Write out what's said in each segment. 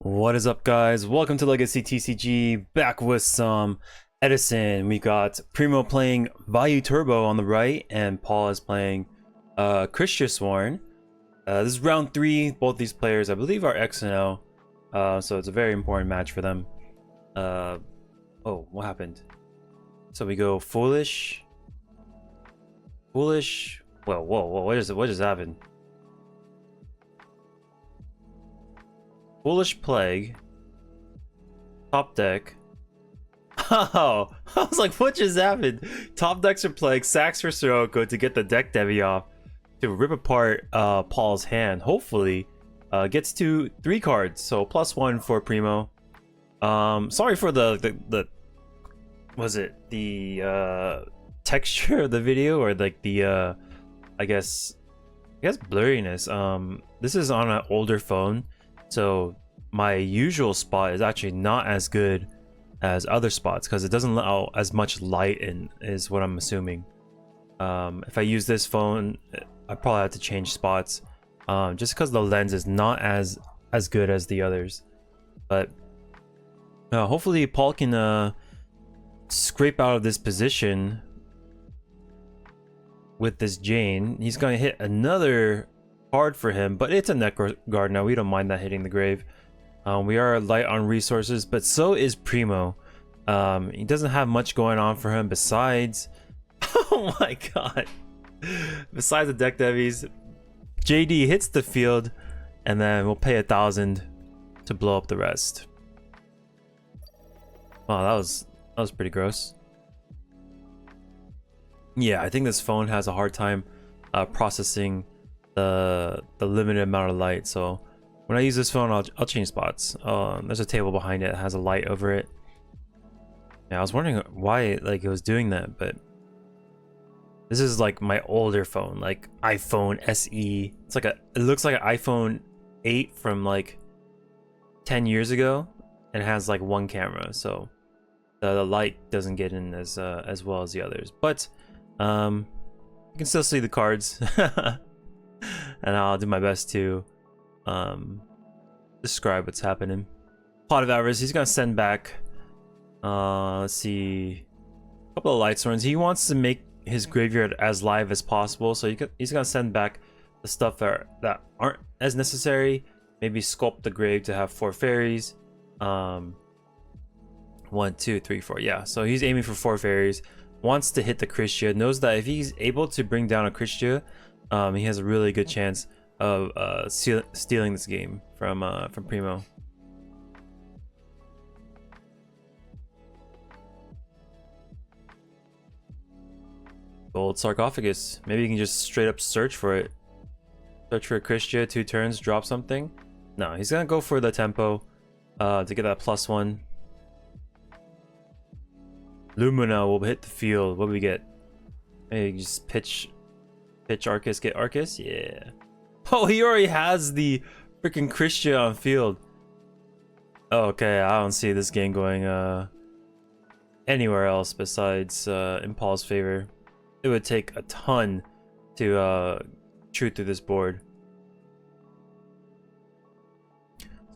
What is up, guys? Welcome to Legacy TCG, back with some Edison. We got Primo playing Vayu Turbo on the right, and Paul is playing Kristyasworn. This is round 3. Both these players, I believe, are X and O, so it's a very important match for them. Oh, what happened? So we go Foolish. Whoa, what just happened? Foolish Plague, top deck. Oh, I was like, what just happened? Top decks for Plague, sacks for Sirocco to get the deck Devi off, to rip apart Paul's hand. Hopefully, gets to 3 cards, so +1 for Primo. Sorry for the was it the texture of the video, or like the I guess blurriness. This is on an older phone. So my usual spot is actually not as good as other spots because it doesn't allow as much light in, is what I'm assuming. If I use this phone, I probably have to change spots, just because the lens is not as good as the others. But hopefully Paul can scrape out of this position with this Jane. He's going to hit another hard for him, but it's a neck guard now. We don't mind that hitting the grave. We are light on resources, but so is Primo. He doesn't have much going on for him besides oh my god, besides the deck devies. JD hits the field, and then we'll pay 1,000 to blow up the rest. Wow, that was pretty gross. Yeah, I think this phone has a hard time processing the limited amount of light. So when I use this phone, I'll change spots. There's a table behind it that has a light over it. Yeah, I was wondering why it was doing that, but this is like my older phone, like iPhone SE. It's like it looks like an iPhone 8 from like 10 years ago, and it has like 1 camera, so the light doesn't get in as well as the others. But you can still see the cards. And I'll do my best to describe what's happening. Pot of Avarice, he's gonna send back let's see, a couple of Lightsworns. He wants to make his graveyard as live as possible, so he's gonna send back the stuff that aren't as necessary. Maybe sculpt the grave to have 4 fairies. 1, 2, 3, 4. Yeah, so he's aiming for 4 fairies. Wants to hit the Kristya. Knows that if he's able to bring down a Kristya, he has a really good chance of stealing this game from Primo. Gold Sarcophagus. Maybe you can just straight up search for it. Search for a Kristya, 2 turns, drop something. No, he's gonna go for the tempo to get that +1. Lumina will hit the field. What do we get? Hey, just pitch Arcus, get Arcus? Yeah. Oh, he already has the freaking Kristya on field. Oh, okay, I don't see this game going anywhere else besides in Paul's favor. It would take a ton to shoot through this board.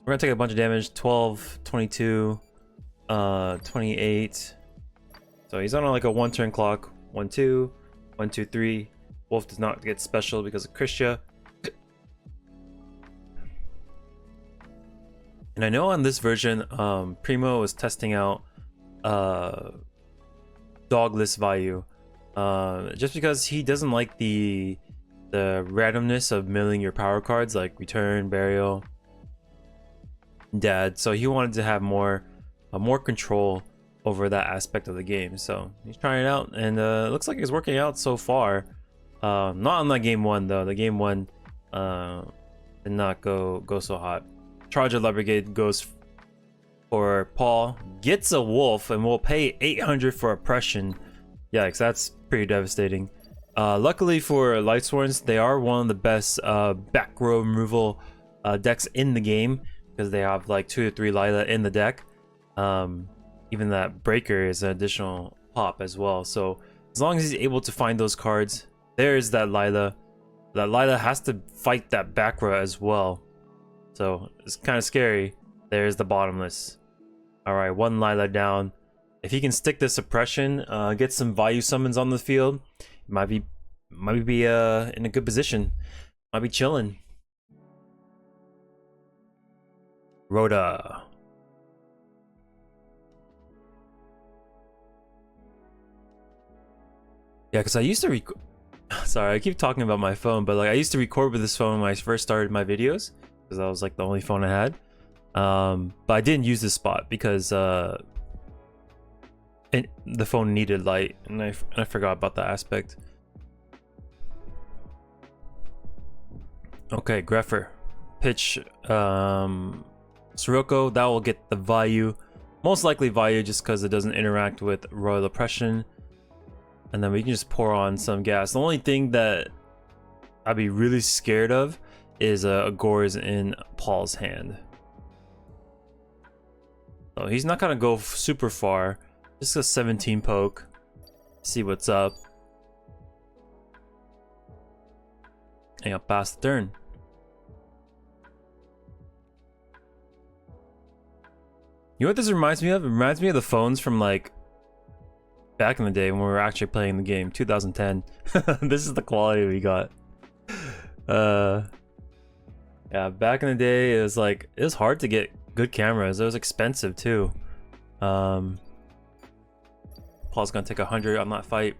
We're gonna take a bunch of damage. 12, 22, 28. So he's on like a 1-turn clock. 1, 2, 1, 2, 3. Wolf does not get special because of Kristya. And I know on this version, Primo was testing out dogless Vayu, just because he doesn't like the randomness of milling your power cards, like Return, Burial, Dad. So he wanted to have more control over that aspect of the game. So he's trying it out, and it looks like it's working out so far. Not on that game 1 though. The game 1 did not go so hot. Charge of Brigade goes for Paul, gets a wolf, and will pay 800 for oppression. Yikes, that's pretty devastating. Luckily for Lightsworns, they are one of the best back row removal decks in the game, because they have like 2 to 3 Lila in the deck. Even that Breaker is an additional pop as well. So as long as he's able to find those cards, there's that Lila. That Lila has to fight that back row as well. So it's kind of scary. There's the bottomless. All right, one Lila down. If he can stick the suppression, get some Vayu summons on the field, might be in a good position. Might be chilling. Rhoda. Yeah, because I used to sorry, I keep talking about my phone, but like I used to record with this phone when I first started my videos, because that was like the only phone I had. But I didn't use this spot because the phone needed light, and I forgot about that aspect. Okay, Greffer. Pitch Sirocco, that will get the Vayu. Most likely Vayu, just because it doesn't interact with Royal Oppression. And then we can just pour on some gas. The only thing that I'd be really scared of is a Gore's in Paul's hand. So he's not gonna go super far. Just a 17 poke. See what's up. And I'll pass the turn. You know what this reminds me of? It reminds me of the phones from like back in the day when we were actually playing the game, 2010. This is the quality we got. Yeah, back in the day it was hard to get good cameras. It was expensive too. Paul's gonna take 100 on that fight.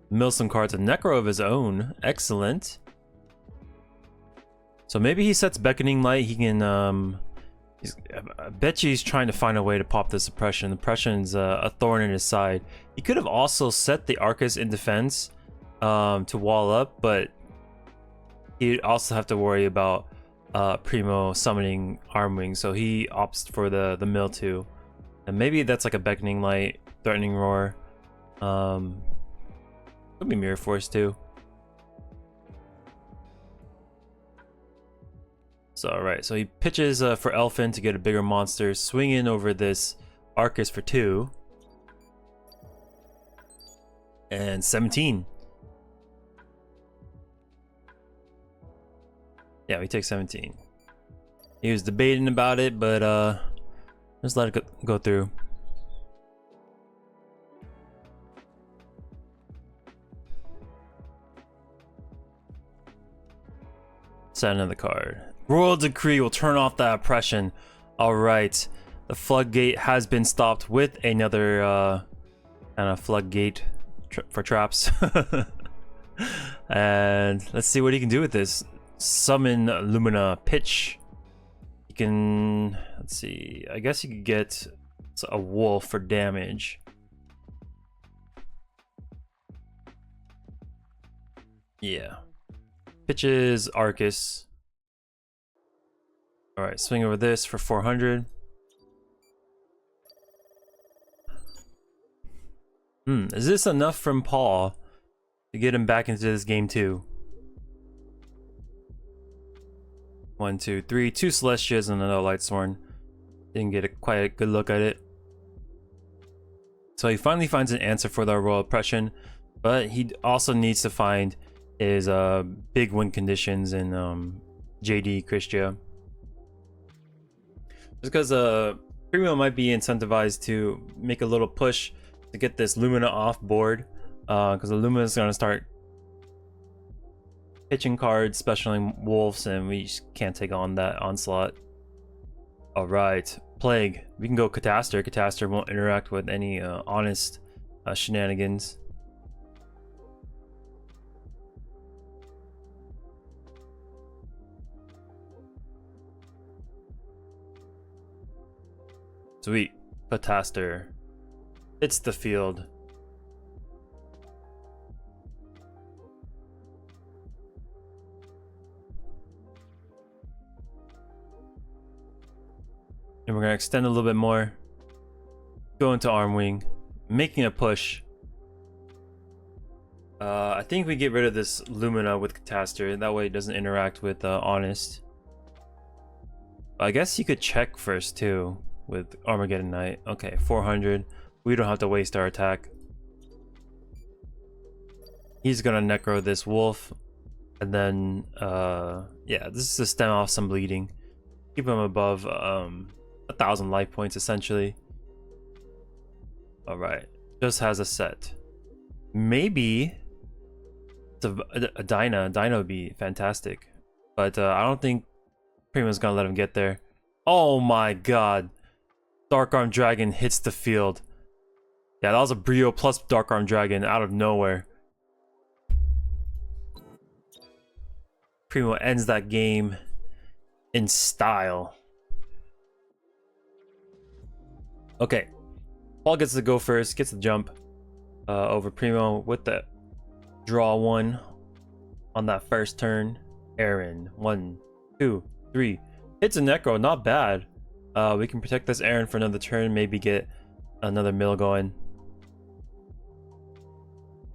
Mill some cards, a Necro of his own. Excellent. So maybe he sets Beckoning Light. He can I bet you he's trying to find a way to pop the suppression. The suppression's a thorn in his side. He could have also set the Arcus in defense to wall up, but he'd also have to worry about Primo summoning Armwing, so he opts for the mill too. And maybe that's like a Beckoning Light, Threatening Roar. Could be Mirror Force too. So alright, so he pitches for Elfin to get a bigger monster, swinging over this Arcus for 2. And 17. Yeah, we take 17. He was debating about it, but just let it go through. Set another card. Royal Decree will turn off that oppression. Alright. The floodgate has been stopped with another kind of floodgate for traps. And let's see what he can do with this. Summon Lumina. Pitch. You can... Let's see. I guess you could get a wolf for damage. Yeah. Pitches Arcus. Alright, swing over this for 400. Is this enough from Paul to get him back into this game too? 1, 2, 3, 2 Celestias and another Lightsworn. Didn't get quite a good look at it. So he finally finds an answer for the Royal Oppression, but he also needs to find his big win conditions in JD Kristyasworn. Just because Primo might be incentivized to make a little push to get this Lumina off board, because the Lumina is going to start pitching cards, specialing wolves, and we just can't take on that onslaught. Alright, Plague. We can go Catastor. Catastor won't interact with any honest shenanigans. Sweet. Catastor. It's the field. And we're going to extend a little bit more. Go into Armwing. Making a push. I think we get rid of this Lumina with Catastor. That way it doesn't interact with Honest. I guess you could check first too with Armageddon Knight. Okay, 400. We don't have to waste our attack. He's gonna Necro this wolf. And then, yeah, this is to stem off some bleeding. Keep him above 1,000 life points essentially. All right, just has a set. Maybe it's a Dyna. Dyna would be fantastic, but I don't think Primo's gonna let him get there. Oh my god, Dark Arm Dragon hits the field. Yeah, that was a Brio plus Dark Arm Dragon out of nowhere. Primo ends that game in style. Okay, Paul gets to go first, gets the jump over Primo with the draw one on that first turn. Aaron, 1, 2, 3. Hits a Necro, not bad. We can protect this Aaron for another turn, maybe get another mill going.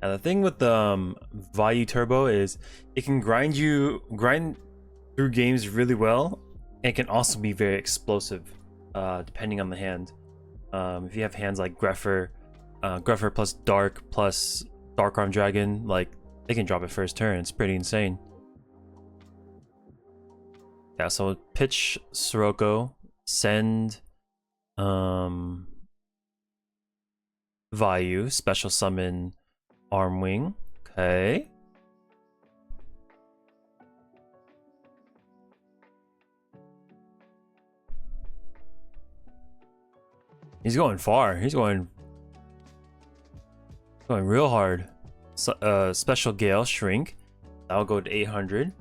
And the thing with the Vayu Turbo is it can grind through games really well, and can also be very explosive, depending on the hand. If you have hands like Greffer plus Dark Arm Dragon, like they can drop it first turn. It's pretty insane. Yeah, so pitch Sirocco, send Vayu, special summon Armwing. Okay. He's going far. He's going real hard. So, special Gale, Shrink. That'll go to 800.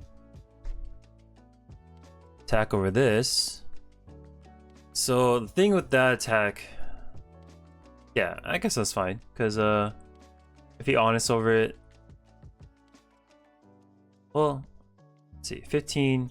Attack over this. So the thing with that attack, yeah, I guess that's fine. Because if he honest over it, well, let's see, 15,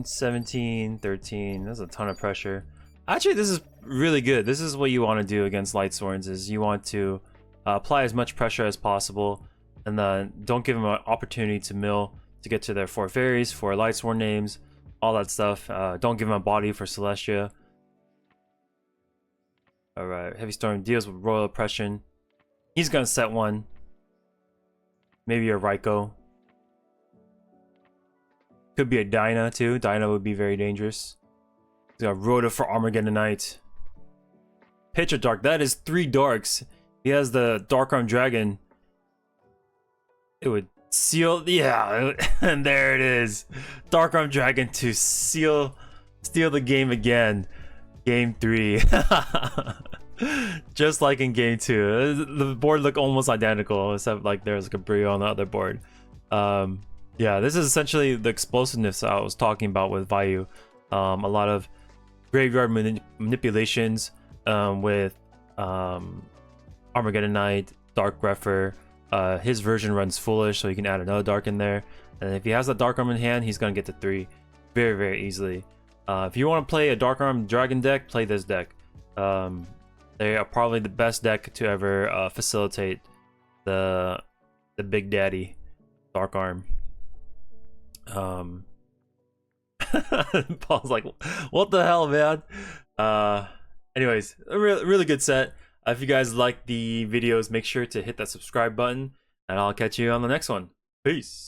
17, 13. That's a ton of pressure. Actually, this is really good. This is what you want to do against Lightsworns, is you want to apply as much pressure as possible, and then don't give them an opportunity to mill to get to their 4 fairies, 4 Lightsworn names, all that stuff. Don't give them a body for Celestia. Alright, Heavy Storm deals with Royal Oppression. He's gonna set one. Maybe a Raikou. Could be a Dyna too. Dyna would be very dangerous. He's got Rhoda for Armageddon Knight. Pitch a Dark. That is 3 Darks. He has the Dark Arm Dragon. It would seal. Yeah, and there it is. Dark Arm Dragon to steal the game again. Game 3. Just like in game 2. The board look almost identical, except like there's like a Brio on the other board. Yeah, this is essentially the explosiveness I was talking about with Vayu. A lot of graveyard manipulations with Armageddon Knight, Dark Greffer. His version runs Foolish, so you can add another Dark in there. And if he has that Dark Arm in hand, he's gonna get to 3 very, very easily. If you want to play a Dark Arm Dragon deck, play this deck. They are probably the best deck to ever facilitate the Big Daddy Dark Arm. Paul's like, what the hell, man? Anyways, a really good set. If you guys like the videos, make sure to hit that subscribe button, and I'll catch you on the next one. Peace.